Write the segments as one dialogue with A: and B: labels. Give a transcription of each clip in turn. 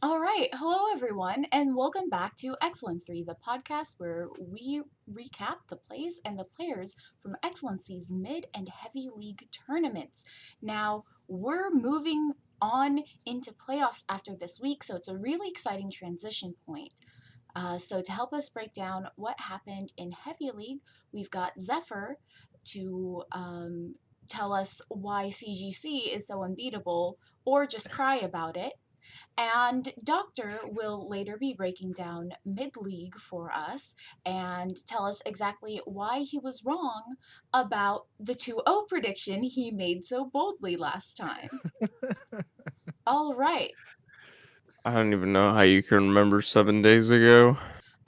A: All right. Hello, everyone, and welcome back to XLN3, the podcast where we recap the plays and the players from XLNC's mid and heavy league tournaments. Now, we're moving on into playoffs after this week, so it's a really exciting transition point. So, to help us break down what happened in Heavy League, we've got Zephyr to tell us why CGC is so unbeatable or just cry about it. And Doctor will later be breaking down mid league for us and tell us exactly why he was wrong about the 2-0 prediction he made so boldly last time. All right.
B: I don't even know how you can remember 7 days ago.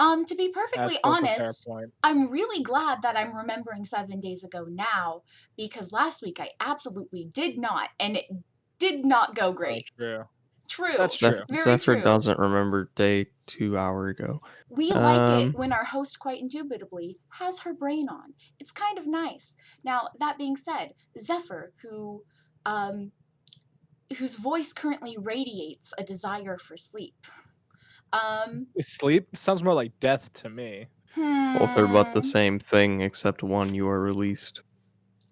A: To be perfectly
C: That's a fair
A: honest,
C: point.
A: I'm really glad that I'm remembering 7 days ago now because last week I absolutely did not, and it did not go
C: Oh,
A: great.
C: true.
A: True.
C: That's true.
A: Very
B: Zephyr
A: true.
B: doesn't remember day 2 hour ago.
A: We like it when our host quite indubitably has her brain on. It's kind of nice. Now, that being said, Zephyr, whose voice currently radiates a desire for sleep.
C: Sleep sounds more like death to me.
B: Both are about the
A: Hmm.
B: same thing, except one you are released.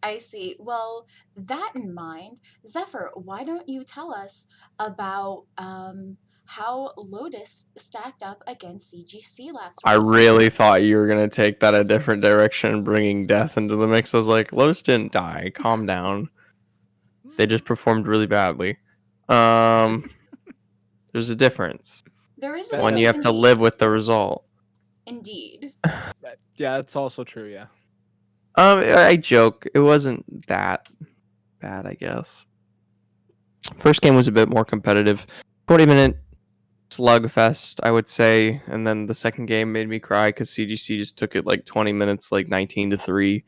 A: I see. Well, that in mind, Zephyr, why don't you tell us about how Lotus stacked up against CGC last
B: I
A: week?
B: really thought you were going to take that a different direction, bringing death into the mix. I was like, Lotus didn't die. Calm down. They just performed really badly. There's a difference.
A: There is a
B: One, you
A: difference
B: have to
A: indeed.
B: live with the result.
A: Indeed.
C: Yeah, it's also true. Yeah.
B: I joke. It wasn't that bad, I guess. First game was a bit more competitive. 20-minute slugfest, I would say, and then the second game made me cry because CGC just took it like 20 minutes, like 19-3.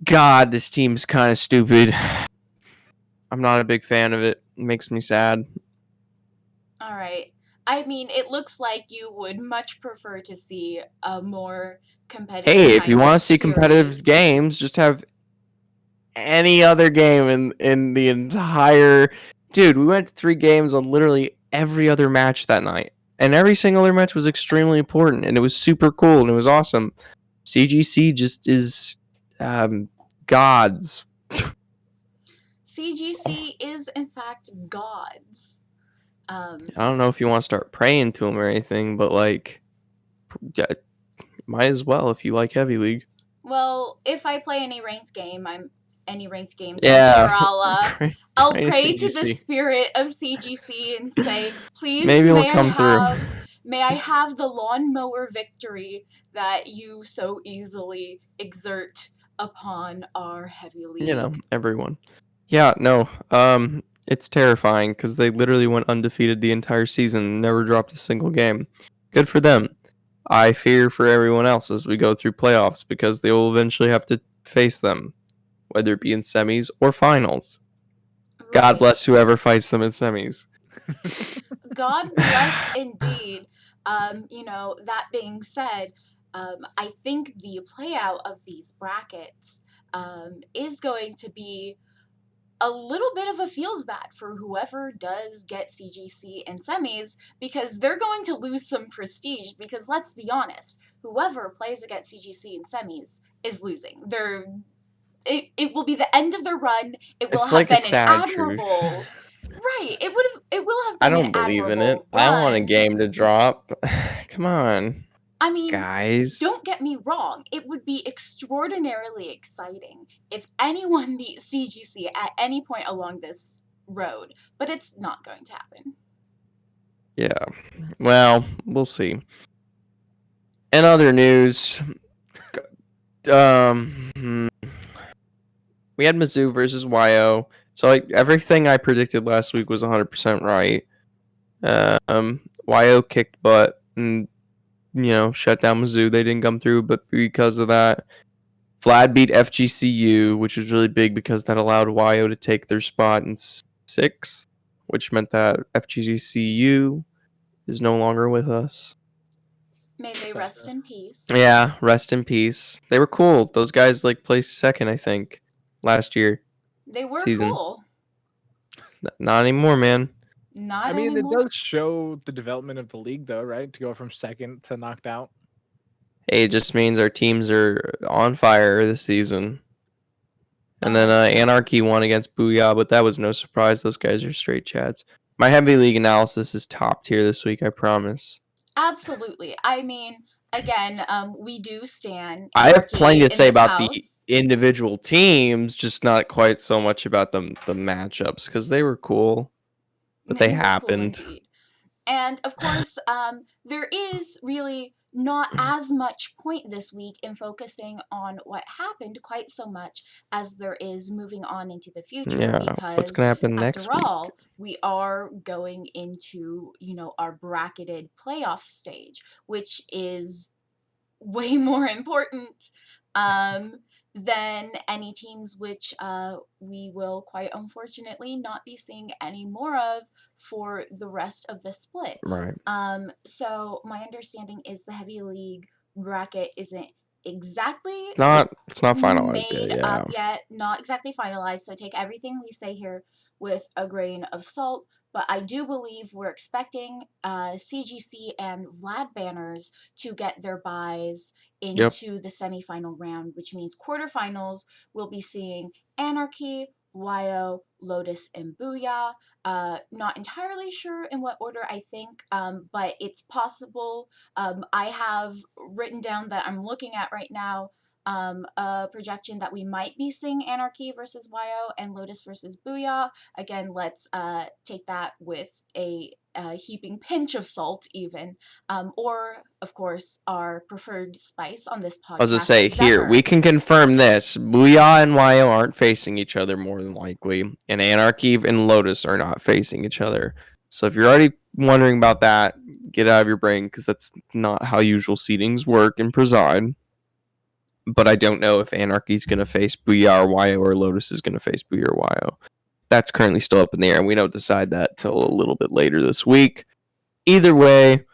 B: God, this team's kind of stupid. I'm not a big fan of it. It makes me sad.
A: All right. I mean, it looks like you would much prefer to see a more competitive
B: Hey, if you
A: kind
B: want
A: of
B: to see competitive
A: series.
B: games, just have any other game in the entire. Dude, we went to 3 games on literally every other match that night, and every single other match was extremely important, and it was super cool, and it was awesome. CGC just is gods.
A: CGC is, in fact, gods.
B: I don't know if you want to start praying to them or anything, but like, yeah, might as well if you like Heavy League.
A: Well, if I play any ranked game, from here,
B: Yeah,
A: I'll
B: pray to
A: pray to the
B: CGC.
A: spirit of CGC and say, please,
B: Maybe it'll come through.
A: may I have the lawnmower victory that you so easily exert upon our heavy league.
B: Everyone. Yeah, no. It's terrifying because they literally went undefeated the entire season, never dropped a single game. Good for them. I fear for everyone else as we go through playoffs because they will eventually have to face them, whether it be in semis or finals. God
A: Right.
B: bless whoever fights them in semis.
A: God bless indeed. That being said, I think the playout of these brackets is going to be a little bit of a feels bad for whoever does get CGC in semis because they're going to lose some prestige because let's be honest, whoever plays against CGC in semis is losing. It will be the end of their run. It will
B: It's
A: have
B: like a
A: been an
B: sad truth.
A: admirable. Right. It will have
B: I
A: been an
B: don't believe in it.
A: admirable
B: I want a
A: run.
B: game to drop. Come on,
A: I mean,
B: guys.
A: don't get me wrong, it would be extraordinarily exciting if anyone beat CGC at any point along this road, but it's not going to happen.
B: Yeah. Well, we'll see. In other news, um, we had Mizzou versus YO. So like everything I predicted last week was 100% right. YO kicked butt and shut down Mizzou. They didn't come through, but because of that, Vlad beat FGCU, which was really big because that allowed YO to take their spot in sixth, which meant that FGCU is no longer with us.
A: May they rest in peace.
B: Yeah, rest in peace. They were cool. Those guys like placed second, I think, last year
A: They were
B: season.
A: cool.
B: Not anymore, man.
A: Not
C: I mean, it
A: anymore.
C: does show the development of the league, though, right? To go from second to knocked out.
B: Hey, it just means our teams are on fire this season. And then
A: Yeah.
B: Anarchy won against Booyah, but that was no surprise. Those guys are straight chads. My heavy league analysis is top tier this week, I promise.
A: Absolutely. I mean, again, we do stand
B: I have plenty
A: Anarchy
B: to
A: in
B: say
A: this
B: about the
A: house.
B: individual teams, just not quite so much about the matchups because they were cool, but they
A: They were cool
B: happened.
A: indeed. And of course, there is really not as much point this week in focusing on what happened quite so much as there is moving on into the future,
B: Yeah, what's
A: because
B: gonna happen next
A: after
B: week?
A: all, we are going into, our bracketed playoff stage, which is way more important um, than any teams which we will quite unfortunately not be seeing any more of for the rest of the split.
B: Right.
A: So my understanding is the heavy league bracket isn't exactly
B: It's not finalized yet.
A: made
B: Yeah.
A: up yet, not exactly finalized. So take everything we say here with a grain of salt. But I do believe we're expecting CGC and Vlad banners to get their buys
B: Yep.
A: into the semifinal round, which means quarterfinals we'll be seeing Anarchy, YO, Lotus, and Booyah. Not entirely sure in what order, I think, but it's possible. I have written down that I'm looking at right now a projection that we might be seeing Anarchy versus YO and Lotus versus Booyah. Again, let's take that with a heaping pinch of salt, even. Or, of course, our preferred spice on this
B: I was gonna
A: podcast,
B: say here we
A: Zephyr.
B: can confirm this: Booyah and YO aren't facing each other more than likely, and Anarchy and Lotus are not facing each other. So if you're already wondering about that, get out of your brain because that's not how usual seedings work and preside. But I don't know if Anarchy's gonna face Booyah or YO or Lotus is gonna face Booyah or YO. That's currently still up in the air, and we don't decide that till a little bit later this week. Either way,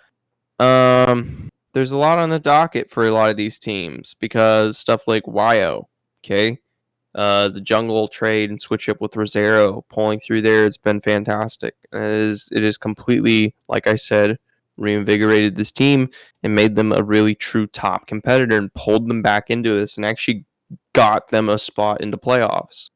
B: there's a lot on the docket for a lot of these teams because stuff like YO, okay, the jungle trade and switch up with Rosero pulling through there, it's been fantastic. It is completely, like I said, reinvigorated this team and made them a really true top competitor and pulled them back into this and actually got them a spot into playoffs.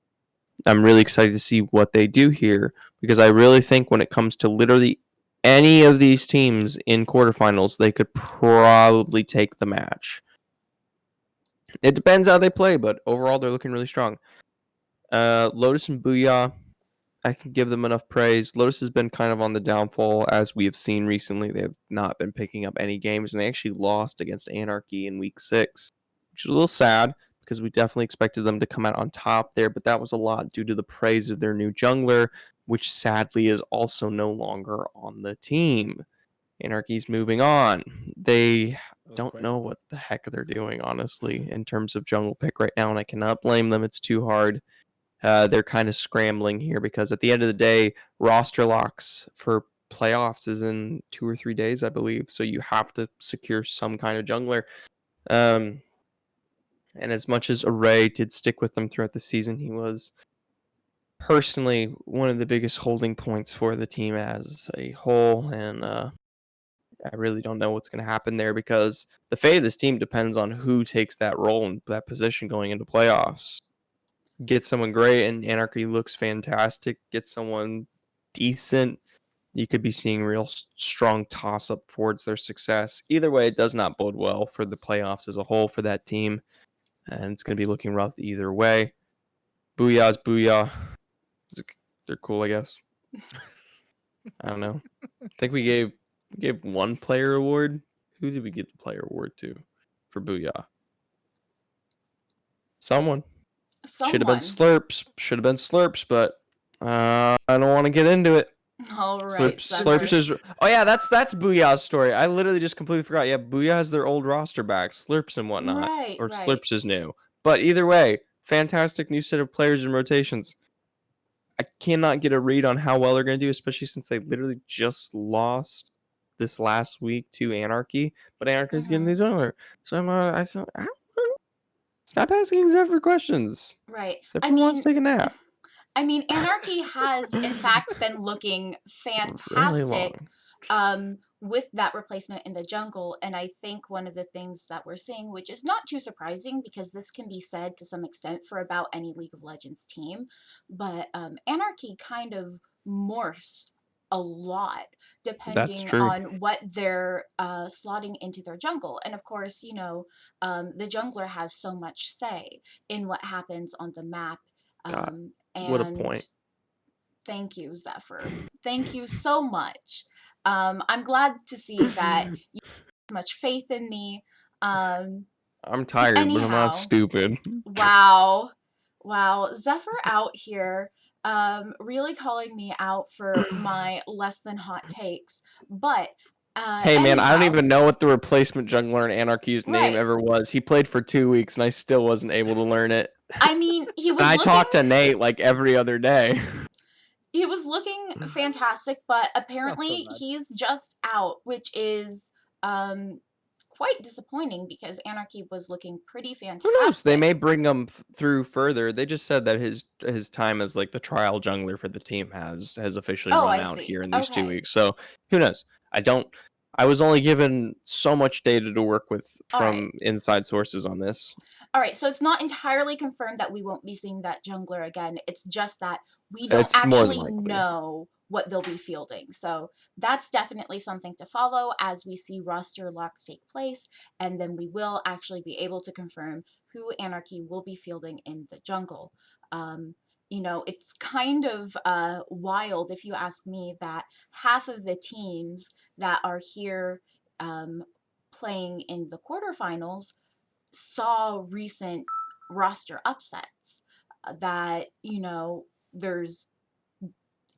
B: I'm really excited to see what they do here because I really think when it comes to literally any of these teams in quarterfinals, they could probably take the match. It depends how they play, but overall, they're looking really strong. Lotus and Booyah, I can give them enough praise. Lotus has been kind of on the downfall, as we have seen recently. They have not been picking up any games, and they actually lost against Anarchy in week 6, which is a little sad because we definitely expected them to come out on top there, but that was a lot due to the praise of their new jungler, which sadly is also no longer on the team. Anarchy's moving on. They
C: That was
B: don't
C: quick.
B: know what the heck they're doing, honestly, in terms of jungle pick right now, and I cannot blame them. It's too hard. They're kind of scrambling here because at the end of the day, roster locks for playoffs is in 2 or 3 days, I believe. So you have to secure some kind of jungler. And as much as Array did stick with them throughout the season, he was personally one of the biggest holding points for the team as a whole. And I really don't know what's going to happen there because the fate of this team depends on who takes that role and that position going into playoffs. Get someone great and Anarchy looks fantastic. Get someone decent. You could be seeing real strong toss up towards their success. Either way, it does not bode well for the playoffs as a whole for that team. And it's going to be looking rough either way. Booyah's Booyah. They're cool, I guess. I don't know. I think we gave one player award. Who did we give the player award to for Booyah? Someone. Should have been
A: Someone.
B: Slurps. Should have been Slurps, but I don't want to get into it.
A: All right,
B: Slurps
A: Zephyr.
B: is. Oh yeah, that's Booyah's story. I literally just completely forgot. Yeah, Booyah has their old roster back, Slurps and whatnot,
A: Right,
B: or
A: right.
B: Slurps is new. But either way, fantastic new set of players and rotations. I cannot get a read on how well they're going to do, especially since they literally just lost this last week to Anarchy. But Anarchy's getting
A: Mm-hmm.
B: the jungler, so I stop asking Zephyr questions.
A: Right. I
B: Zephyr wants
A: mean,
B: to take a nap.
A: I mean, Anarchy has, in fact, been looking
B: Really
A: fantastic with that replacement in the jungle. And I think one of the things that we're seeing, which is not too surprising because this can be said to some extent for about any League of Legends team, but Anarchy kind of morphs a lot
B: That's
A: depending
B: true.
A: on what they're slotting into their jungle. And of course, the jungler has so much say in what happens on the map.
B: God,
A: Um,
B: what a
A: and
B: point.
A: thank you, Zephyr. Thank you so much. I'm glad to see that you have so much faith in me. Um,
B: I'm tired, but I'm not
A: anyhow,
B: stupid.
A: wow. Wow. Zephyr out here really calling me out for my less than hot takes. But
B: Hey man, I don't
A: anyhow,
B: even know what the replacement jungler in Anarchy's name
A: right.
B: ever was. He played for 2 weeks and I still wasn't able to learn it.
A: I mean, he
B: And
A: was
B: I
A: looking
B: talk to Nate like every other day.
A: he was looking fantastic, but
C: Not so
A: apparently
C: much.
A: he's just out, which is um quite disappointing because Anarchy was looking pretty
B: Who knows? They
A: fantastic.
B: may bring him through further. They just said that his time as like the trial jungler for the team has officially
A: Oh,
B: run
A: I
B: out
A: see.
B: here in these 2
A: Okay.
B: weeks. So who knows? I don't. I was only given so much data to work with
A: All right.
B: from inside sources on this.
A: All right. So it's not entirely confirmed that we won't be seeing that jungler again. It's just that we don't
B: It's more than
A: actually
B: likely.
A: know what they'll be fielding. So that's definitely something to follow as we see roster locks take place, and then we will actually be able to confirm who Anarchy will be fielding in the jungle. Um, it's kind of wild, if you ask me, that half of the teams that are here playing in the quarterfinals saw recent roster upsets that, there's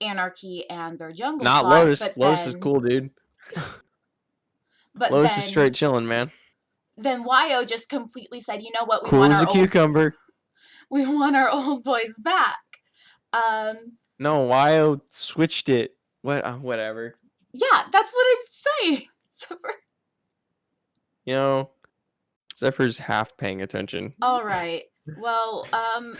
A: Anarchy and their jungle
B: Not
A: slot,
B: Lotus. Lotus is cool, dude.
A: but
B: Lotus is
A: then
B: straight chilling, man.
A: then Wyo just completely said, you know what,
B: Cool as a cucumber.
A: we want our old boys back. Um,
B: No, Wyo switched it. What? Whatever.
A: yeah, that's what I'm saying.
B: You know, Zephyr's half paying attention.
A: All right. Well,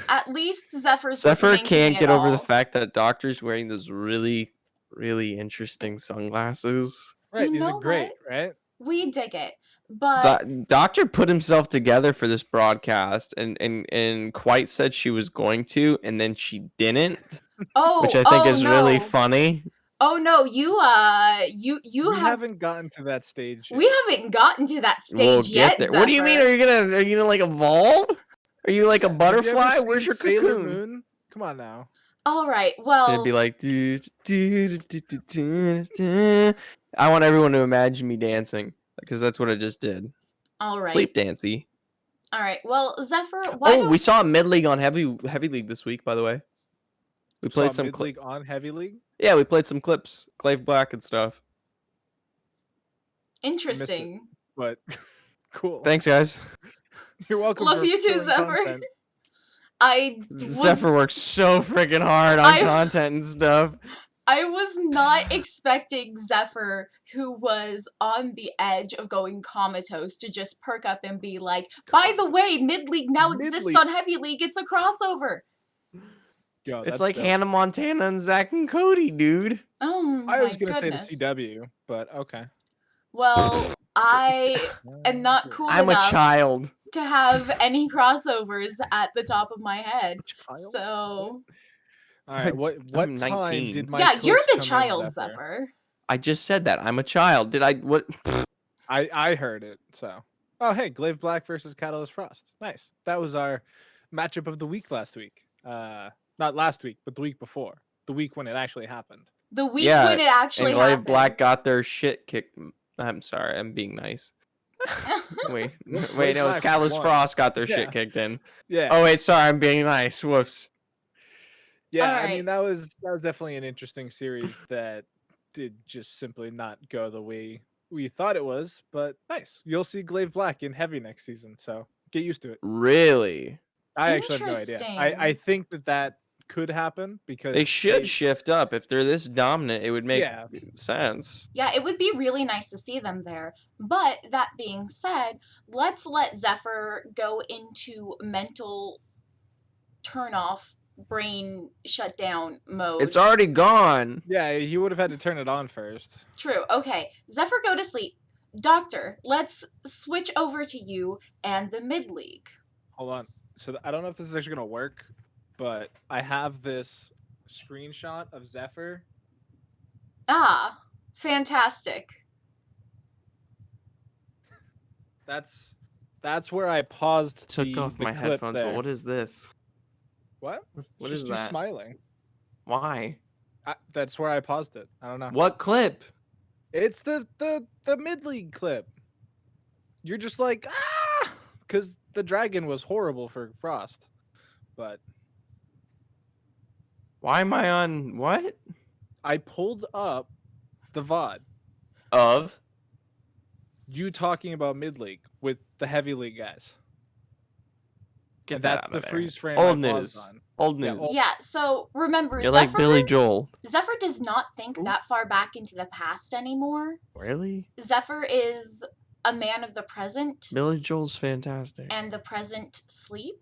A: at least Zephyr's
B: Zephyr
A: listening to me
B: can't
A: at
B: get over the
A: all.
B: fact that Doctor's wearing those really, really interesting sunglasses.
C: Right,
A: You
C: these are
A: know what?
C: great, right?
A: We dig it. But
B: So, Doctor put himself together for this broadcast, and Quite said she was going to, and then she didn't, which
A: oh,
B: I think
A: oh
B: is really
A: no.
B: funny.
A: Oh no, you
C: We
A: have
C: haven't gotten to that stage
A: we
C: yet.
A: haven't gotten to that
B: We'll
A: stage
B: get
A: yet,
B: there. What do you mean?
A: Zephyr.
B: Are you gonna like evolve? Are you like a
C: Have you ever
B: butterfly?
C: seen
B: Where's your
C: Sailor
B: cocoon?
C: Moon? Come on now.
A: All right.
B: And it'd be
A: Well,
B: like, do. I want everyone to imagine me dancing because that's what I just did.
A: all right.
B: Sleep dancey.
A: All right. Well, Zephyr, why
B: Oh, we
A: don't
B: saw mid league on heavy league this week. By the way, we
C: Saw
B: played some.
C: mid league on heavy league.
B: Yeah, we played some clips, Clave Black and stuff.
C: I missed it,
A: interesting.
C: but cool.
B: Thanks, guys.
C: You're welcome
A: Love
C: for
A: you too,
C: filling
A: Zephyr.
C: content.
A: I was
B: Zephyr works so freaking hard on
A: I
B: content and stuff.
A: I was not expecting Zephyr, who was on the edge of going comatose, to just perk up and be like, by the way, Mid League now exists
C: Mid-league.
A: on Heavy League. It's a crossover.
C: Yo,
B: It's
C: that's
B: like
C: dope.
B: Hannah Montana and Zach and Cody, dude.
A: Oh
C: I
A: my
C: was gonna say the
A: goodness.
C: CW, but okay.
A: Well, I am not cool
B: I'm a
A: enough
B: child.
A: to have any crossovers at the top of my head.
C: Child?
A: So,
C: All right, what
B: I'm
C: time
B: 19.
C: did my
A: yeah, you're
C: clips
A: the
C: come in,
A: child,
C: Zephyr?
A: Zephyr.
B: I just said that. I'm a child. Did I? What?
C: I heard it. So, oh hey, Glaive Black versus Catalyst Frost. Nice. That was our matchup of the week last week. Not last week, but the week before. The week when it actually happened.
A: The week
B: Yeah,
A: when it actually
B: and Glaive
A: happened.
B: Black got their shit kicked. I'm sorry. I'm being nice. wait,
C: Glaive
B: no, it's
C: Black
B: Catalyst
C: won.
B: Frost got their
C: Yeah.
B: shit kicked in.
C: Yeah.
B: Oh wait, sorry. I'm being nice. Whoops.
C: Yeah,
A: All
C: I
A: right.
C: mean that was definitely an interesting series that did just simply not go the way we thought it was, but nice. You'll see Glaive Black in heavy next season, so get used to it.
B: Really?
C: I actually have no idea. I
A: Interesting.
C: think that could happen because
B: They should shift up. If they're this dominant, it would make
C: Yeah.
B: sense.
A: Yeah, it would be really nice to see them there. But that being said, let's let Zephyr go into mental turn off brain shutdown mode.
B: It's already gone.
C: Yeah, he would have had to turn it on first.
A: True. Okay. Zephyr, go to sleep. Doctor, let's switch over to you and the mid league.
C: Hold on. So I don't know if this is actually gonna work, but I have this screenshot of Zephyr.
A: Ah, fantastic.
C: That's where I paused
B: Took
C: the,
B: off
C: the
B: my
C: clip
B: headphones,
C: there.
B: but what is this?
C: What?
B: What
C: Just
B: is
C: you
B: that?
C: smiling.
B: Why?
C: That's where I paused it. I don't know.
B: What clip?
C: It's the mid league clip. You're just like because the dragon was horrible for Frost, but
B: Why am I on what?
C: I pulled up the VOD.
B: Of?
C: You talking about mid league with the heavy league guys.
B: Get
C: And
B: that
C: that's
B: out
C: the
B: of there.
C: freeze frame
B: Old
C: I paused
B: news.
C: on.
B: Old
C: Yeah,
B: news.
C: old-
A: Yeah, so remember,
B: You're
A: Zephyr,
B: like Billy Joel.
A: Zephyr does not think
C: Ooh.
A: that far back into the past anymore.
B: Really?
A: Zephyr is a man of the present,
B: Billy Joel's fantastic.
A: and the present sleep.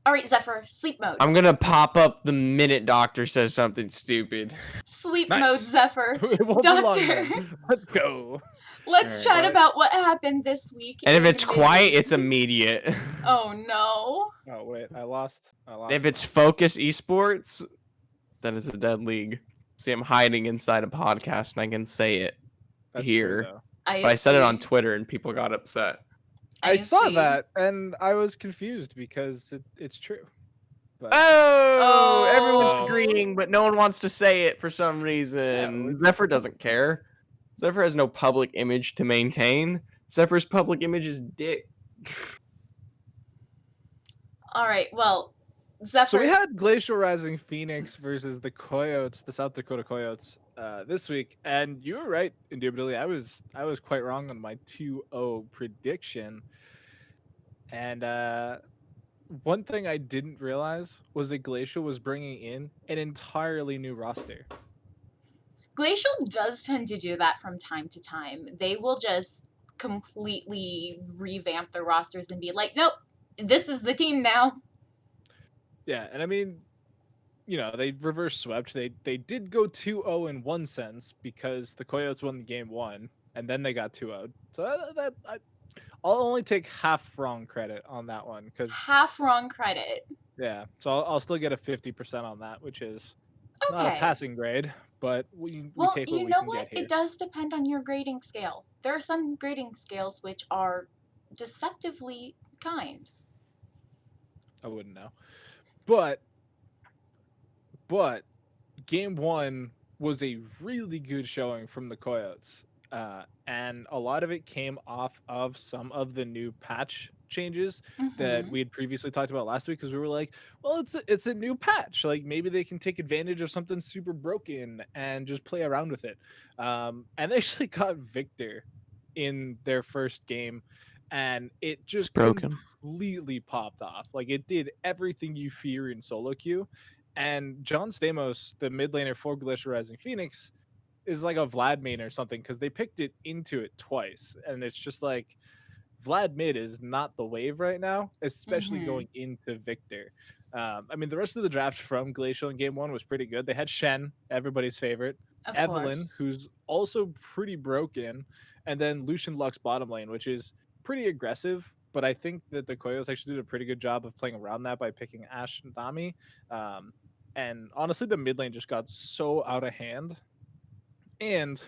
A: All right, Zephyr, sleep mode.
B: I'm gonna pop up the minute Doctor says something stupid.
A: Sleep
C: Nice.
A: mode, Zephyr.
C: It won't be long
A: Doctor.
C: then. Let's go.
A: Let's
B: Alright.
A: chat about what happened this week.
B: And if
A: in
B: it's quiet,
A: mid-league.
B: it's immediate.
A: Oh no.
C: Oh wait, I lost.
B: If it's Focus Esports, then it's a dead league. See, I'm hiding inside a podcast and I can say it
C: That's
B: here.
C: true, though.
A: I
B: But I said it on
A: see.
B: Twitter and people got upset.
C: I saw
A: see.
C: that and I was confused because it's true. But
B: Oh, everyone's
C: Oh.
B: agreeing, but no one wants to say it for some reason.
C: it's-
B: Zephyr doesn't care. Zephyr has no public image to maintain. Zephyr's public image is dick.
A: All right, well, Zephyr.
C: So we had Glacial Rising Phoenix versus the Coyotes, the South Dakota Coyotes, this week, and you were right. Indubitably, I was quite wrong on my 2-0 prediction. And one thing I didn't realize was that Glacial was bringing in an entirely new roster.
A: Glacial does tend to do that from time to time. They will just completely revamp their rosters and be like, nope, this is the team now.
C: Yeah, and I mean, you know, they reverse swept. They did go 2-0 in one sense because the Coyotes won the game 1, and then they got 2-0. So I'll only take half wrong credit on that one because
A: Half wrong credit.
C: yeah. So I'll still get a 50% on that, which is not a
A: Okay.
C: passing grade, but we
A: Well,
C: take what
A: you
C: we
A: know
C: can
A: what?
C: get here.
A: It does depend on your grading scale. There are some grading scales which are deceptively kind.
C: I wouldn't know. But game 1 was a really good showing from the Coyotes. And a lot of it came off of some of the new patch changes that
A: Mhm.
C: we had previously talked about last week because we were like, well, it's a new patch. Like maybe they can take advantage of something super broken and just play around with it. And they actually got Victor in their first game, and it just
B: broken.
C: completely popped off. Like it did everything you fear in solo queue. And John Stamos, the mid laner for Glacial Rising Phoenix, is like a Vlad main or something because they picked it into it twice, and it's just like Vlad mid is not the wave right now, especially
A: Mhm.
C: going into Victor. I mean, the rest of the draft from Glacial in game 1 was pretty good. They had Shen, everybody's favorite,
A: Of
C: Evelyn,
A: course.
C: who's also pretty broken, and then Lucian Lux bottom lane, which is pretty aggressive. But I think that the Coyotes actually did a pretty good job of playing around that by picking Ashe and Nami. And honestly, the mid lane just got so out of hand. And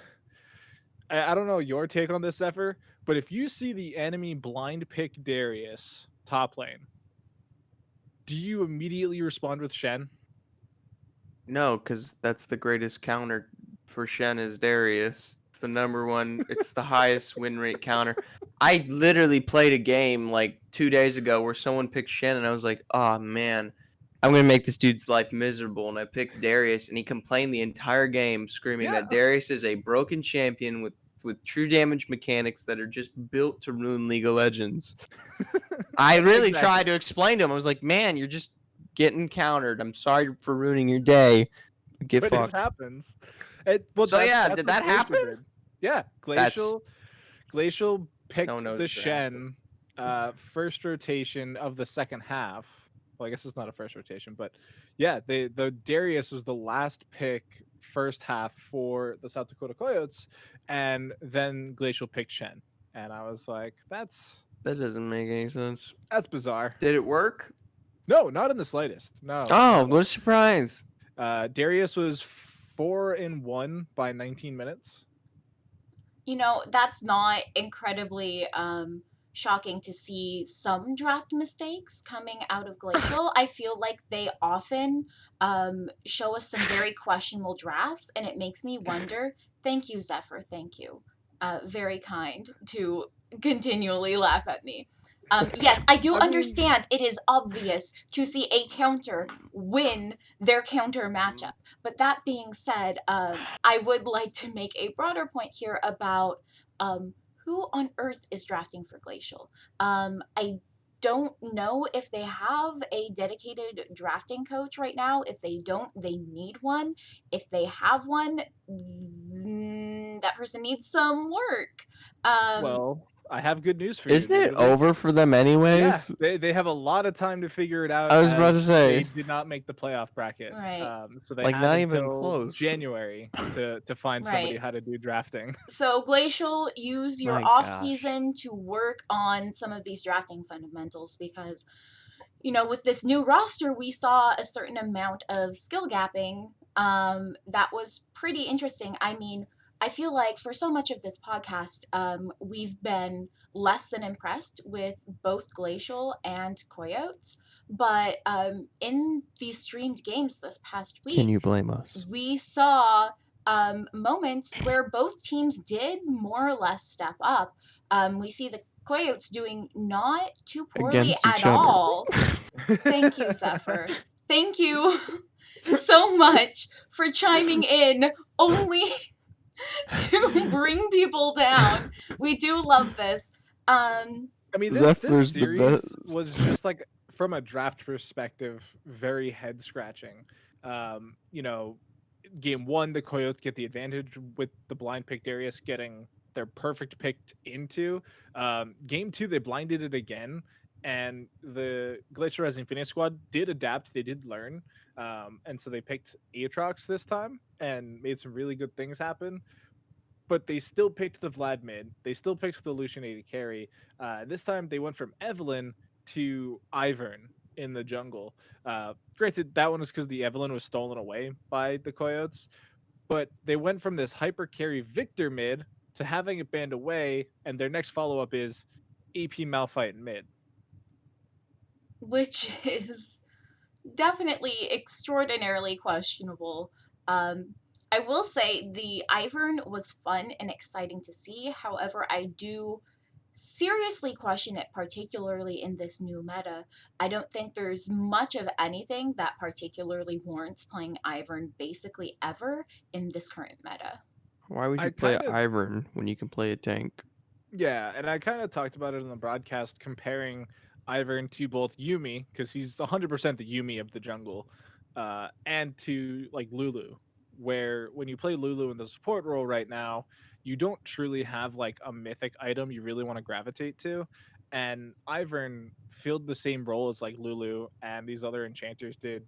C: I don't know your take on this, Zephyr, but if you see the enemy blind pick Darius top lane, do you immediately respond with Shen?
B: No, because that's the greatest counter for Shen is Darius. It's the number one. It's the highest win rate counter. I literally played a game like 2 days ago where someone picked Shen, and I was like, oh man, I'm gonna make this dude's life miserable. And I picked Darius, and he complained the entire game, screaming
C: Yeah.
B: that Darius is a broken champion with true damage mechanics that are just built to ruin League of Legends. I really
C: Exactly.
B: tried to explain to him. I was like, man, you're just getting countered. I'm sorry for ruining your day. Get
C: But
B: fucked.
C: it happens.
B: So, yeah, did
C: what
B: that
C: Glacial
B: happen?
C: did. Yeah, Glacial picked
B: No nose
C: the
B: drafted.
C: Shen first rotation of the second half, Well, I guess it's not a first rotation, but yeah, the Darius was the last pick first half for the South Dakota Coyotes, and then Glacial picked Shen, and I was like,
B: That doesn't make any sense.
C: that's bizarre.
D: Did it work?
C: No, not in the slightest. No,
B: Oh,
C: no.
B: what a surprise!
C: Darius was 4-1 by 19 minutes.
A: You know, that's not incredibly shocking to see some draft mistakes coming out of Glacial. I feel like they often show us some very questionable drafts, and it makes me wonder. Thank you, Zephyr. Thank you. Very kind to continually laugh at me. Yes, I do
C: I mean-
A: understand it is obvious to see a counter win their counter matchup. But that being said, I would like to make a broader point here about who on earth is drafting for Glacial. I don't know if they have a dedicated drafting coach right now. If they don't, they need one. If they have one, that person needs some work.
C: Well, I have good news for you.
B: Isn't it
C: literally.
B: over for them
C: Yeah,
B: anyways?
C: they have a lot of time to figure it out.
B: I was about
C: as
B: to say.
C: they did not make the playoff bracket,
A: Right.
C: so they
B: Like,
C: have
B: not even
C: until
B: close.
C: January to find somebody
A: Right.
C: how to do drafting.
A: So Glacial, use your
B: My
A: off
B: gosh.
A: season to work on some of these drafting fundamentals because, you know, with this new roster, we saw a certain amount of skill gapping that was pretty interesting. I mean, I feel like for so much of this podcast, we've been less than impressed with both Glacial and Coyotes. But in these streamed games this past week,
B: Can you blame us?
A: we saw moments where both teams did more or less step up. We see the Coyotes doing not too poorly
B: Against each
A: at
B: other.
A: all. Thank you, Zephyr. Thank you so much for chiming in only to bring people down. We do love this.
C: I mean, this
B: Zephyr's the
C: series
B: best.
C: was just like from a draft perspective, very head scratching. You know, game one, the Coyotes get the advantage with the blind pick Darius getting their perfect picked into. Game two, they blinded it again, and the Glacier Rising Phoenix squad did adapt. They did learn, and so they picked Aatrox this time and made some really good things happen. But they still picked the Vlad mid. They still picked the Lucian AD carry. This time they went from Evelyn to Ivern in the jungle. Granted, that one was because the Evelyn was stolen away by the Coyotes, but they went from this hyper carry Victor mid to having it banned away, and their next follow up is AP Malphite mid.
A: Which is definitely extraordinarily questionable. I will say the Ivern was fun and exciting to see. However, I do seriously question it, particularly in this new meta. I don't think there's much of anything that particularly warrants playing Ivern basically ever in this current meta.
B: Why would
C: I
B: you play
C: kinda-
B: Ivern when you can play a tank?
C: Yeah, and I kind of talked about it in the broadcast, comparing Ivern to both Yumi, because he's 100% the Yumi of the jungle, and to like Lulu, where when you play Lulu in the support role right now, you don't truly have like a mythic item you really want to gravitate to. And Ivern filled the same role as like Lulu and these other enchanters did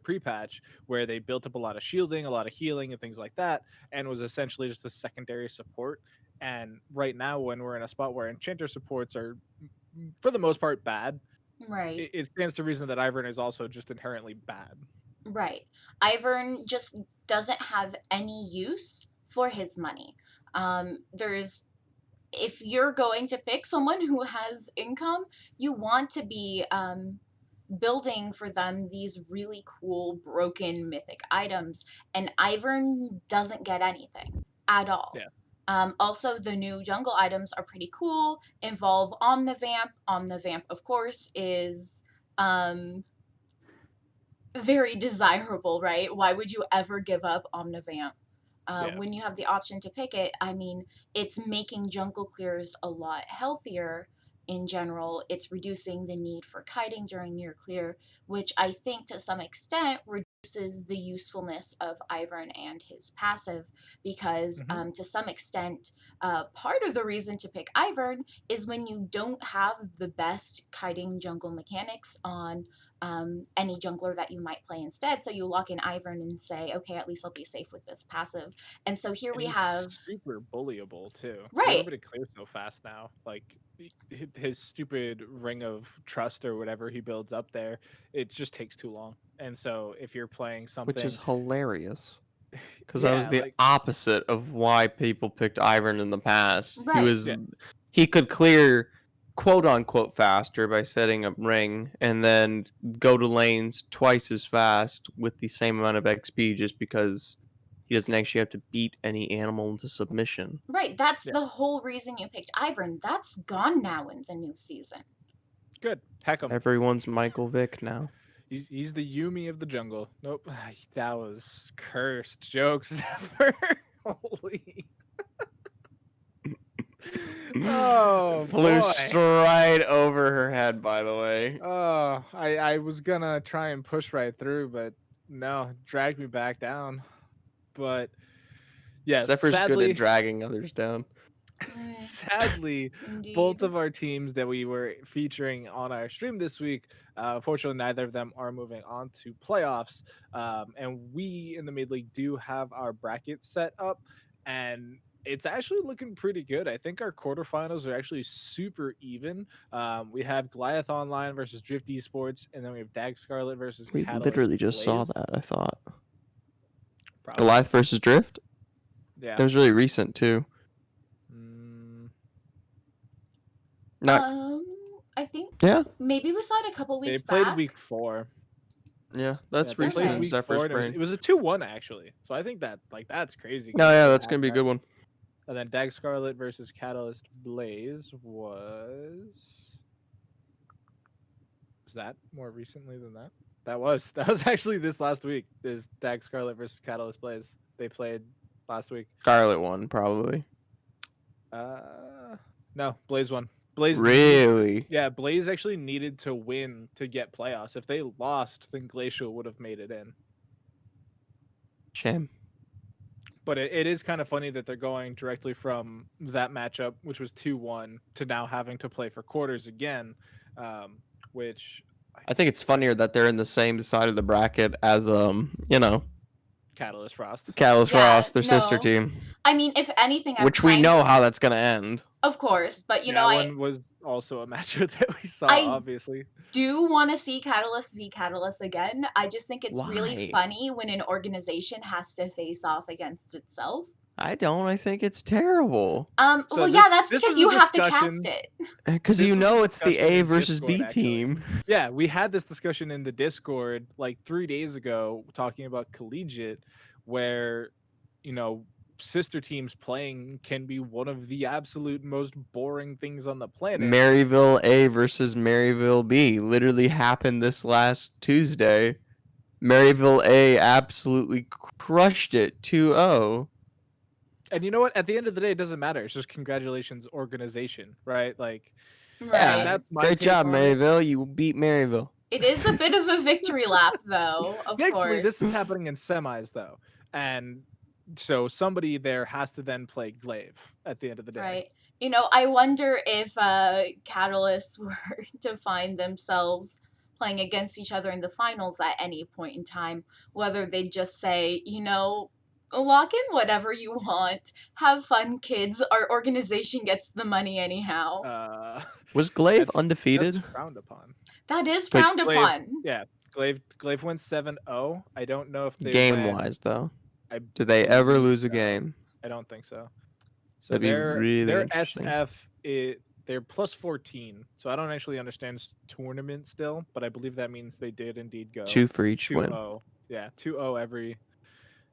C: pre-patch, where they built up a lot of shielding, a lot of healing, and things like that, and was essentially just a secondary support. And right now, when we're in a spot where enchanter supports are, for the most part, bad,
A: Right.
C: it stands to reason that Ivern is also just inherently bad.
A: Right. Ivern just doesn't have any use for his money. There's if you're going to pick someone who has income, you want to be building for them these really cool broken mythic items, and Ivern doesn't get anything at all.
C: Yeah.
A: Also, the new jungle items are pretty cool. Involve Omnivamp. Omnivamp, of course, is very desirable, right? Why would you ever give up Omnivamp?
C: Yeah.
A: When you have the option to pick it, I mean, it's making jungle clears a lot healthier in general. It's reducing the need for kiting during your clear, which I think to some extent reduces the usefulness of Ivern and his passive, because to some extent, part of the reason to pick Ivern is when you don't have the best kiting jungle mechanics on any jungler that you might play instead. So you lock in Ivern and say, okay, at least I'll be safe with this passive. And so here
C: And
A: we
C: he's
A: have,
C: super bullyable too, because
A: right,
C: everybody clears so fast now. Like his stupid ring of trust or whatever he builds up there, it just takes too long. And so if you're playing
B: which is
C: something,
B: hilarious. Because that was
C: yeah,
B: the
C: like
B: opposite of why people picked Ivern in the past.
A: right.
C: yeah,
B: He could clear quote unquote faster by setting up ring and then go to lanes twice as fast with the same amount of XP just because he doesn't actually have to beat any animal into submission.
A: Right, that's
C: yeah,
A: the whole reason you picked Ivern. That's gone now in the new season.
C: good. Heck him.
B: Everyone's Michael Vick now.
C: He's the Yumi of the jungle. Nope, that was cursed jokes. Zephyr. Holy. Oh
B: Flew
C: boy.
B: straight over her head, by the way.
C: Oh, I was gonna try and push right through, but no, dragged me back down. But yes,
B: Zephyr's good at
C: sadly,
B: dragging others down.
A: Mm,
C: sadly, both
A: indeed.
C: of our teams that we were featuring on our stream this week, unfortunately, neither of them are moving on to playoffs. And we in the mid league do have our bracket set up, and it's actually looking pretty good. I think our quarterfinals are actually super even. We have Goliath Online versus Drift Esports, and then we have Dag Scarlet versus
B: We
C: Catalyst
B: literally just saw
C: Blaze.
B: that, I thought.
C: Probably,
B: Goliath versus Drift?
C: yeah.
B: That was really recent, too.
C: Mm,
B: Not,
A: Um, I think
B: yeah,
A: maybe we saw it a couple
C: they
A: weeks
C: played
A: back.
C: week 4.
B: yeah,
C: Yeah,
B: that's
C: they
B: recent
C: played
B: in
A: Okay.
C: week 4,
B: Zephyr's
C: and
B: brain.
C: it was a 2-1 actually. So I think that that's crazy
B: Oh, yeah,
C: to
B: that's
C: have
B: going to be a
C: that.
B: good one.
C: And then Dag Scarlet versus Catalyst Blaze was that more recently than that? That was actually this last week. Is Dag Scarlet versus Catalyst Blaze? They played last week.
B: Scarlet one, probably.
C: No, Blaze won. Blaze need
B: Really?
C: Yeah, Blaze actually needed to win to get playoffs. If they lost, then Glacial would have made it in.
B: Shame.
C: But it is kind of funny that they're going directly from that matchup, which was 2-1, to now having to play for quarters again, which
B: I think it's funnier that they're in the same side of the bracket as,
C: Catalyst Frost.
B: Catalyst
A: Yeah,
B: Ross, their sister
A: no.
B: team.
A: I mean, if anything, I'm
B: Which we
A: kind
B: know how that's going to end.
A: of course, but
C: That one was also a matchup that we saw,
A: I
C: obviously.
A: do want to see Catalyst v Catalyst again. I just think it's really
B: Why?
A: funny when an organization has to face off against itself.
B: I don't. I think it's terrible.
C: So
A: Well, yeah, that's
C: this
A: because
C: was a
A: you have to cast
C: discussion.
A: it.
B: Because
C: This was a
B: it's the
C: discussion
B: A
C: in
B: versus
C: Discord,
B: B
C: actually.
B: team.
C: Yeah, we had this discussion in the Discord like 3 days ago, talking about collegiate, where you know sister teams playing can be one of the absolute most boring things on the planet.
B: Maryville A versus Maryville B literally happened this last Tuesday. Maryville A absolutely crushed it 2-0.
C: And you know what? At the end of the day, it doesn't matter. It's just congratulations, organization, right? Like
B: Yeah,
A: Right.
C: that's my
B: great
C: take
B: job,
C: on it.
B: Maryville. You beat Maryville.
A: It is a bit of a victory lap, though, of
C: Thankfully, this is
A: course.
C: happening in semis though, and so somebody there has to then play Glaive at the end of the day.
A: Right. I wonder if Catalysts were to find themselves playing against each other in the finals at any point in time, whether they'd just say, lock in whatever you want. Have fun, kids. Our organization gets the money anyhow.
C: Uh,
B: Was Glaive
C: that's
B: undefeated?
C: frowned upon.
A: That is
B: But
A: frowned
C: Glaive,
A: upon.
C: yeah, Glaive went 7-0. I don't know if they
B: game
C: went.
B: wise, though,
C: I
B: did they ever
C: believe
B: lose a
C: so.
B: game?
C: I don't think so. So
B: That'd be really
C: their
B: interesting.
C: SF they're plus 14. So I don't actually understand tournament still, but I believe that means they did indeed go
B: 2 for each
C: 2-0.
B: win.
C: Yeah, 2-0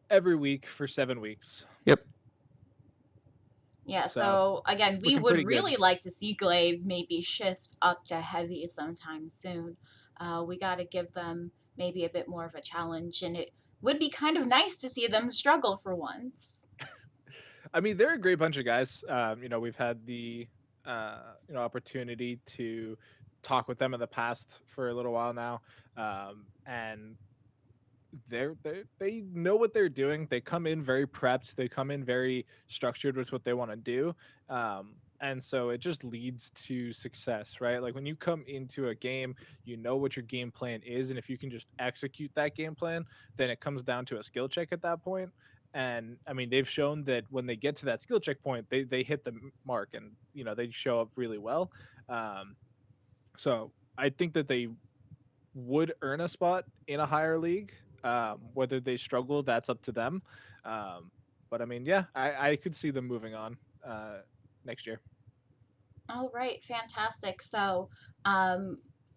C: every week for 7 weeks.
B: Yep.
A: Yeah,
C: So
A: so again, we
C: looking
A: would
C: pretty good.
A: really like to see Glaive maybe shift up to heavy sometime soon. We got to give them maybe a bit more of a challenge, and it would be kind of nice to see them struggle for once.
C: I mean, they're a great bunch of guys. We've had the opportunity to talk with them in the past for a little while now, and they know what they're doing. They come in very prepped. They come in very structured with what they want to do. And so it just leads to success, right? Like when you come into a game, you know what your game plan is, and if you can just execute that game plan, then it comes down to a skill check at that point. And I mean, they've shown that when they get to that skill check point, they hit the mark, and they show up really well. Um, so I think that they would earn a spot in a higher league. Whether they struggle, that's up to them. Um, but I mean, yeah, I could see them moving on next year.
A: All right, fantastic. So,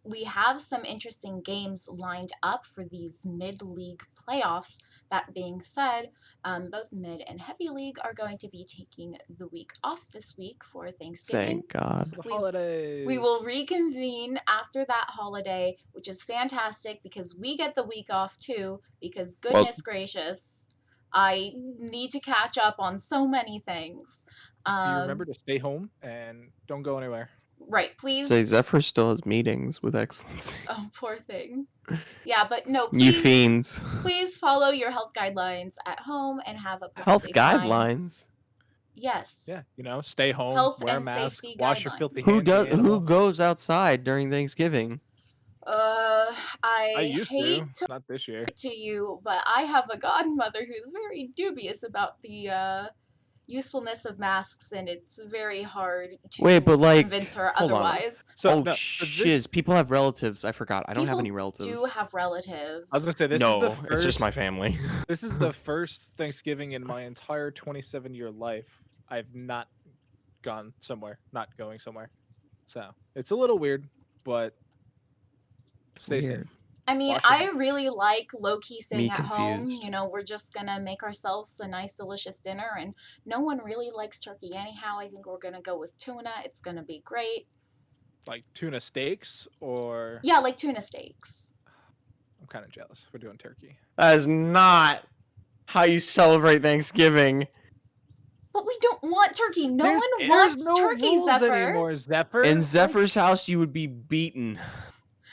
A: we have some interesting games lined up for these mid-league playoffs. That being said, both mid and heavy league are going to be taking the week off this week for Thanksgiving.
B: Thank God.
C: The
A: We-
C: holidays.
A: We will reconvene after that holiday, which is fantastic because we get the week off too. Because goodness gracious, I need to catch up on so many things.
C: Do you remember to stay home and don't go anywhere?
A: Right, please.
B: Say Zephyr still has meetings with XLNC.
A: Oh, poor thing. Yeah, but no,
B: You
A: please,
B: fiends.
A: please follow your health guidelines at home and have a
B: Health
A: perfectly fine-
B: guidelines.
A: Yes.
C: Yeah, stay home,
A: Health
C: wear a
A: and
C: mask,
A: safety
C: wash your
A: guidelines.
C: filthy
B: Who
C: hands.
B: does?
C: you animal.
B: Who goes outside during Thanksgiving?
A: I
C: used
A: hate
C: to, not this year.
A: to you, but I have a godmother who's very dubious about the usefulness of masks, and it's very hard to
B: Wait, but, like,
A: convince her
B: hold on.
A: otherwise.
C: So,
B: shiz! People have relatives. I forgot. I don't have
A: People
B: any relatives.
A: do have relatives.
C: I was gonna say this
B: no,
C: is the first.
B: it's just my family.
C: This is the first Thanksgiving in my entire 27-year life I've not gone somewhere, not going somewhere. So it's a little weird, but stay safe.
B: Weird.
A: I mean,
C: Wash your
A: I
C: hands.
A: really like low-key staying
B: Me
A: at home.
B: confused.
A: You know, we're just gonna make ourselves a nice, delicious dinner, and no one really likes turkey anyhow. I think we're gonna go with tuna. It's gonna be great.
C: Like tuna steaks, or
A: Yeah, like tuna steaks.
C: I'm kind of jealous. We're doing turkey.
B: That is not how you celebrate Thanksgiving.
A: But we don't want turkey. No
C: There's
A: one wants
C: no
A: turkey,
C: rules
A: Zephyr.
C: anymore, Zephyr.
B: In Zephyr's house, you would be beaten.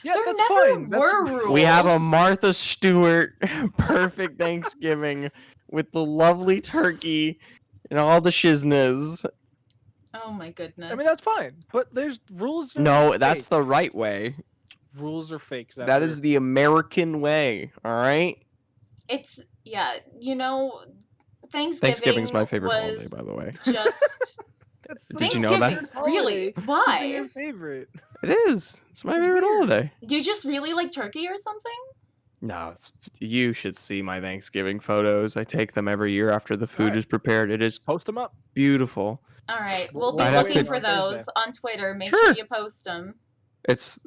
C: Yeah,
A: There
C: that's
A: never
C: fine.
A: were
C: That's...
A: rules.
B: We have a Martha Stewart perfect Thanksgiving with the lovely turkey and all the shizness.
A: Oh my goodness.
C: I mean, that's fine. But there's rules.
B: No, that's the right way.
C: Rules are fake, Zephyr.
B: That is the American way. All right.
A: It's Thanksgiving.
B: Thanksgiving's my favorite holiday,
A: was
B: by the way.
A: Just
C: That's
B: Did you know that?
A: Thanksgiving, really? Why?
C: Your favorite.
B: It is. It's my favorite holiday.
A: Do you just really like turkey or something?
B: No, you should see my Thanksgiving photos. I take them every year after the food
C: Alright.
B: is prepared. It is
C: Post them up.
B: beautiful.
A: All right, we'll be
B: I'd have
A: looking
B: to-
A: for
C: on
A: those
C: Thursday.
A: on Twitter. Make
B: Sure.
A: sure you post them.
B: It's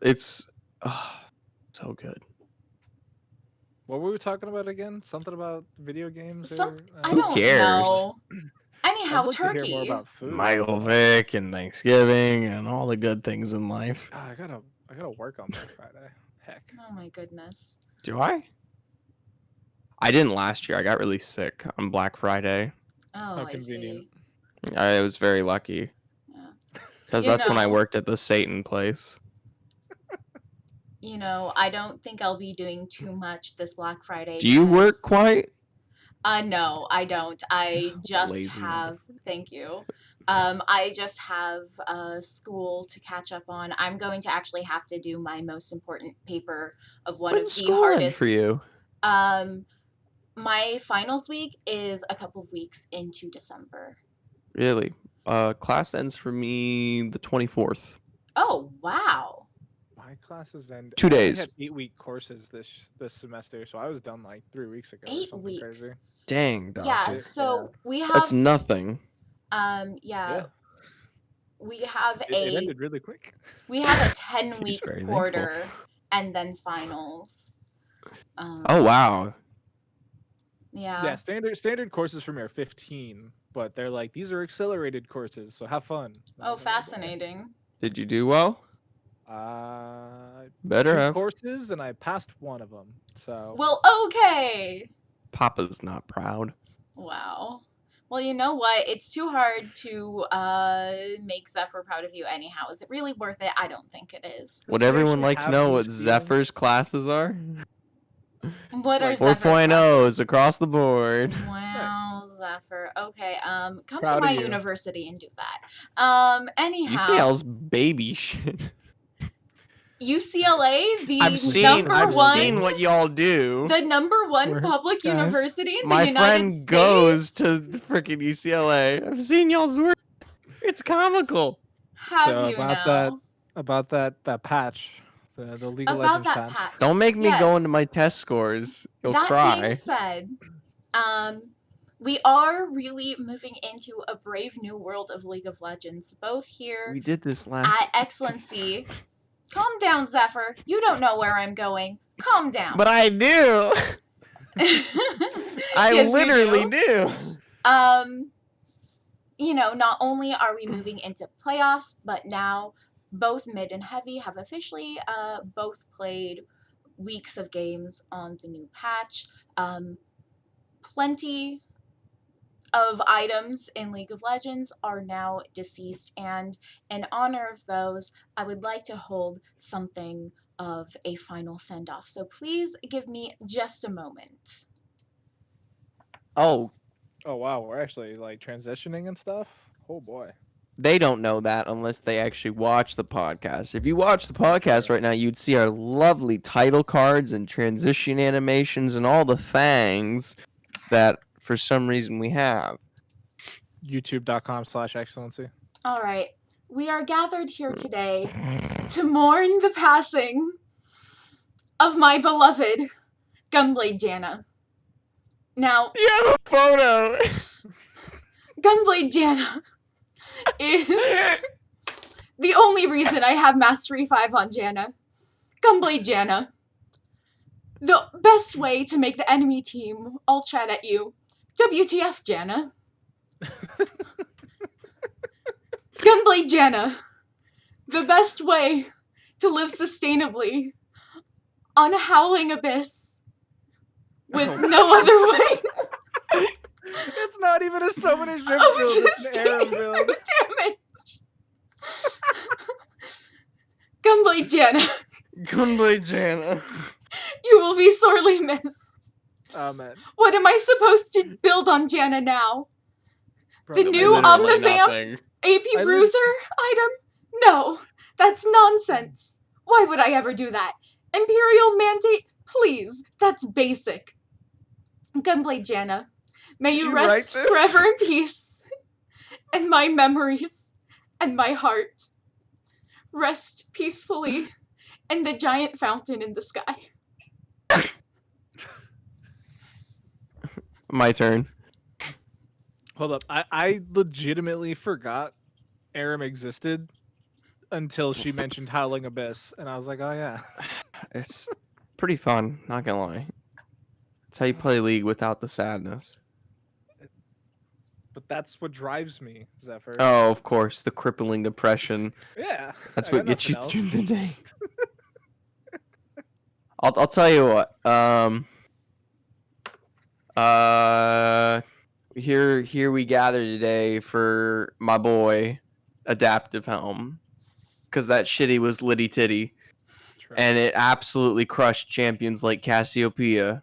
B: so good.
C: What were we talking about again? Something about video games?
A: I
B: Who
A: don't
B: cares?
A: know.
C: I'd
A: Anyhow,
C: like to hear
A: turkey.
C: more about food.
B: Michael Vick and Thanksgiving and all the good things in life.
C: Ah, I gotta work on Black Friday. Heck.
A: Oh my goodness.
B: Do I? I didn't last year. I got really sick on Black Friday.
A: Oh,
C: How
A: I
C: convenient.
A: see.
B: I was very lucky.
A: Yeah.
B: Because
A: You
B: that's when I
A: know-
B: worked at the Satan place.
A: I don't think I'll be doing too much this Black Friday.
B: Do you work
A: because-
B: quite?
A: No, I don't. I just
B: Lazy
A: have. Thank you. I just have school to catch up on. I'm going to actually have to do my most important paper of one
B: When's
A: of the
B: school end
A: hardest.
B: for you?
A: My finals week is a couple of weeks into December.
B: Really? Class ends for me the 24th.
A: Oh wow!
C: My classes end.
B: 2
C: I only
B: days.
C: had 8-week courses this semester, so I was done like 3 weeks ago. or
A: 8
C: something
A: weeks.
C: Crazy.
B: Dang, doctor.
A: Yeah.
C: Yeah.
A: So we have.
B: That's nothing.
C: Yeah.
A: We have
C: It ended really quick.
A: we have a 10-week
B: very thankful.
A: quarter and then finals.
B: Oh wow.
A: Yeah.
C: Yeah, standard courses for me are 15, but they're like, these are accelerated courses, so have fun. And I
A: Oh,
C: was like, boy.
A: fascinating.
B: Did you do well? Better
C: 2
B: have.
C: courses, and I passed one of them. So
A: Well, okay.
B: Papa's not proud.
A: Wow. Well, you know what? It's too hard to make Zephyr proud of you anyhow. Is it really worth it? I don't think it is.
B: Would
C: we
B: everyone
C: actually
B: like to
C: have
B: know what
C: these
B: Zephyr's classes are?
A: What are
C: Like
A: Zephyr's
B: 4.0s
A: classes?
B: across the board.
A: Wow, Zephyr. Okay, come to
C: Proud
A: my
C: of you.
A: university and do that. Anyhow,
B: UCL's baby shit.
A: UCLA, the
B: I've
A: number one,
B: seen what y'all do.
A: the number one
C: We're-
A: public
C: guys,
A: university in the
B: My
A: United
B: friend
A: States.
B: goes to the freaking UCLA. I've seen y'all's work. It's comical.
A: Have
C: So
A: you
C: about that patch, the League of
A: about
C: Legends
A: that
C: patch.
A: patch?
B: Don't make me go
A: Yes.
B: into my test scores. You'll
A: That
B: cry.
A: being said, we are really moving into a brave new world of League of Legends, both here
B: We did this last.
A: at XLNC. Calm down, Zephyr. You don't know where I'm going. Calm down.
B: But I do. I
A: Yes, you
B: literally
A: do.
B: do.
A: Not only are we moving into playoffs, but now both mid and heavy have officially both played weeks of games on the new patch. Plenty of items in League of Legends are now deceased, and in honor of those, I would like to hold something of a final send-off. So please give me just a moment.
B: Oh,
C: Oh wow, we're actually like transitioning and stuff. Oh boy.
B: they don't know that unless they actually watch the podcast. If you watch the podcast
C: Sure.
B: right now, you'd see our lovely title cards and transition animations and all the things that for some reason we have.
C: YouTube.com/excellency.
A: All right, we are gathered here today to mourn the passing of my beloved Gunblade Janna. Now,
B: You have a photo.
A: Gunblade Janna is the only reason I have Mastery 5 on Janna. Gunblade Janna. The best way to make the enemy team all chat at you. WTF, Janna. Gunblade Janna. The best way to live sustainably on Howling Abyss with no other ways.
C: It's not even a summoner's rift
A: of
C: build, it's an Aram
A: sustaining
C: build.
A: damage. Gunblade Janna,
B: Gunblade Janna.
A: you will be sorely missed.
C: Amen.
A: What am I supposed to build on Janna now?
C: Bro,
A: The
C: I
A: new
C: literally-
A: Omnivamp
B: nothing.
A: AP
C: I
A: Bruiser item? No, that's nonsense. Why would I ever do that? Imperial Mandate? Please, that's basic. Gunblade Janna, may
B: Did
A: you
B: you write
A: rest
B: this?
A: forever in peace. And my memories and my heart rest peacefully in the giant fountain in the sky.
B: My turn.
C: Hold up. I legitimately forgot Aram existed until she mentioned Howling Abyss, and I was like, oh yeah.
B: It's pretty fun, not gonna lie. It's how you play League without the sadness.
C: But that's what drives me, Zephyr.
B: Oh, of course, the crippling depression.
C: Yeah.
B: That's
C: I
B: what
C: got
B: gets you
C: nothing
B: through the day. I'll tell you what. Here we gather today for my boy, Adaptive Helm, because that shitty was Litty Titty,
C: True.
B: and it absolutely crushed champions like Cassiopeia,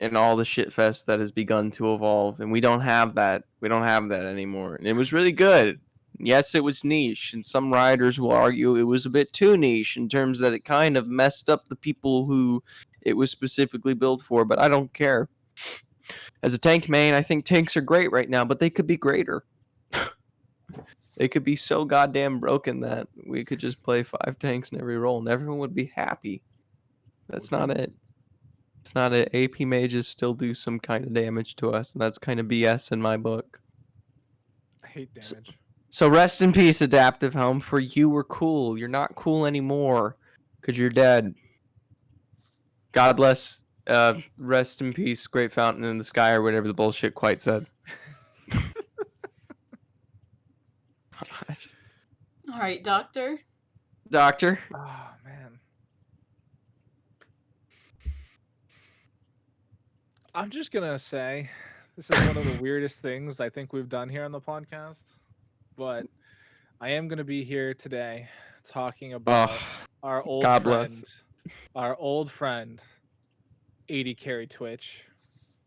B: and all the shitfest that has begun to evolve, and we don't have that. We don't have that anymore, and it was really good. Yes, it was niche, and some riders will argue it was a bit too niche in terms that it kind of messed up the people who it was specifically built for, but I don't care. As a tank main, I think tanks are great right now, but they could be greater. They could be so goddamn broken that we could just play 5 tanks in every role and everyone would be happy. That's not it. It's not it. AP mages still do some kind of damage to us, and that's kind of BS in my book.
C: I hate damage.
B: So rest in peace, Adaptive Helm, for you were cool. You're not cool anymore because you're dead. God bless. Rest in peace, Great Fountain in the Sky, or whatever the bullshit quite said.
A: All right, Doctor.
B: Doctor?
C: Oh man. I'm just gonna say this is one of the weirdest things I think we've done here on the podcast. But I am gonna be here today talking about our old
B: God
C: friend.
B: bless.
C: Our old friend 80 carry Twitch.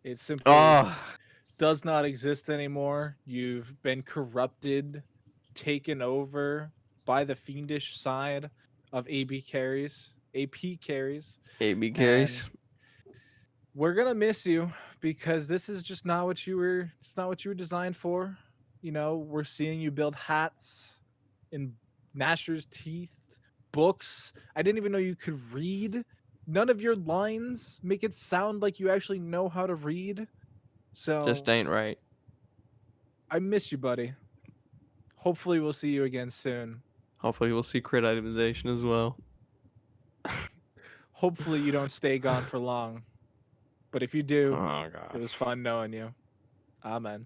C: It's simply
B: Oh,
C: does not exist anymore. You've been corrupted, taken over by the fiendish side of AP carries,
B: AB
C: and
B: carries.
C: we're gonna miss you because this is just not what you were. It's not what you were designed for. You know, we're seeing you build hats and gnashers teeth, books. I didn't even know you could read. None of your lines make it sound like you actually know how to read.
B: Just
C: So
B: ain't right.
C: I miss you, buddy. Hopefully, we'll see you again soon.
B: Hopefully, we'll see crit itemization as well.
C: Hopefully, you don't stay gone for long. But if you do,
B: Oh
C: it
B: god.
C: was fun knowing you. Amen.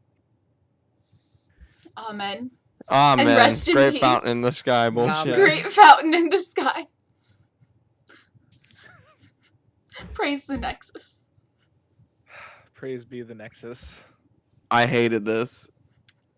A: Amen.
B: Ah
A: And
B: man,
A: rest in
B: great fountain in
A: peace.
B: the sky bullshit.
C: Amen.
A: Great fountain in the sky. Praise the Nexus.
C: Praise be the Nexus.
B: I hated this,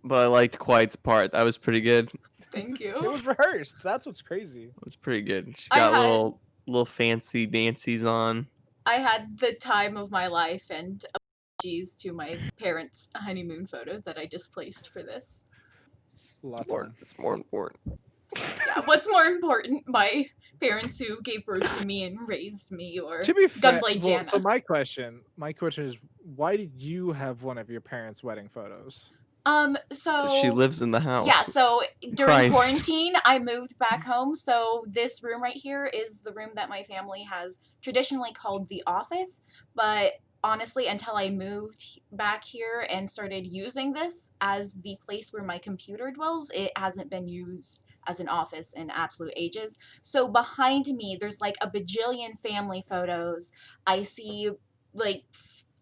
B: but I liked Quite's part. That was pretty good.
A: Thank
C: It
A: you.
C: was rehearsed. That's what's crazy.
B: It was pretty good. She
A: I
B: got
A: had
B: little fancy dancies on.
A: I had the time of my life, and apologies to my parents' honeymoon photo that I displaced for this.
C: Lots of them.
B: It's more important.
A: Yeah, what's more important, my parents who gave birth to me and raised me, or
C: To be fair,
A: Gunblade
C: well, so
A: Jana?
C: my question is, why did you have one of your parents' wedding photos?
B: She
A: So
B: lives in the house.
A: yeah, so during
B: Christ.
A: quarantine, I moved back home. So this room right here is the room that my family has traditionally called the office. But honestly, until I moved back here and started using this as the place where my computer dwells, it hasn't been used as an office in absolute ages. So behind me, there's like a bajillion family photos. I see like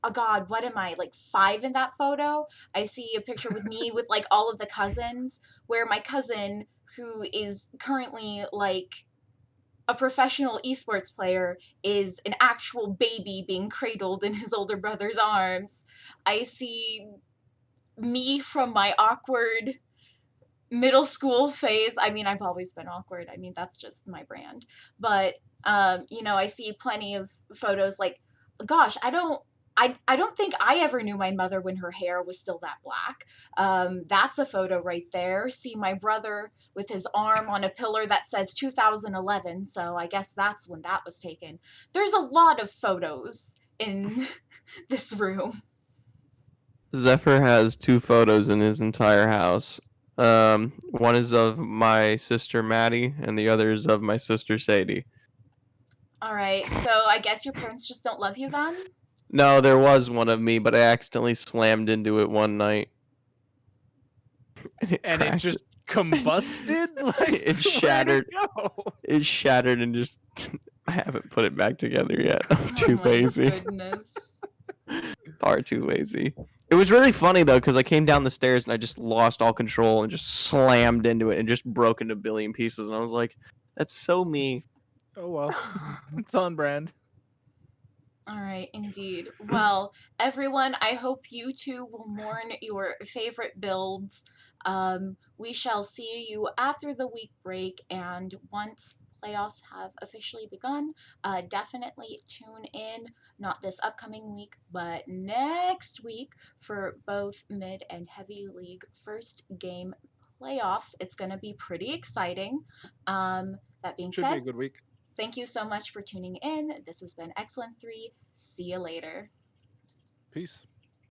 A: oh god, what am I, like 5 in that photo? I see a picture with me with like all of the cousins, where my cousin, who is currently like a professional esports player, is an actual baby being cradled in his older brother's arms. I see me from my awkward middle school phase. I mean, I've always been awkward. I mean, that's just my brand. But I see plenty of photos like gosh, I don't think I ever knew my mother when her hair was still that black. That's a photo right there. See my brother with his arm on a pillar that says 2011, so I guess that's when that was taken. There's a lot of photos in this room.
B: Zephyr has 2 photos in his entire house. One is of my sister Maddie, and the other is of my sister Sadie.
A: All right, so I guess your parents just don't love you then?
B: No, there was one of me, but I accidentally slammed into it one night. And it
C: And it
B: cracked.
C: just combusted? Like,
B: It shattered.
C: Where'd it go?
B: It shattered and just. I haven't put it back together yet. I'm too
A: Oh my
B: lazy.
A: goodness.
B: Far too lazy. It was really funny though, because I came down the stairs and I just lost all control and just slammed into it and just broke into a billion pieces. And I was like, "That's so me."
C: Oh well. It's on brand.
A: All right, indeed. Well, everyone, I hope you too will mourn your favorite builds. We shall see you after the week break, and once playoffs have officially begun, definitely tune in, not this upcoming week, but next week for both mid and heavy league first game playoffs. It's going to be pretty exciting. That being
C: Should be
A: said,
C: a good week.
A: thank you so much for tuning in. This has been XLN3. See you later.
C: Peace.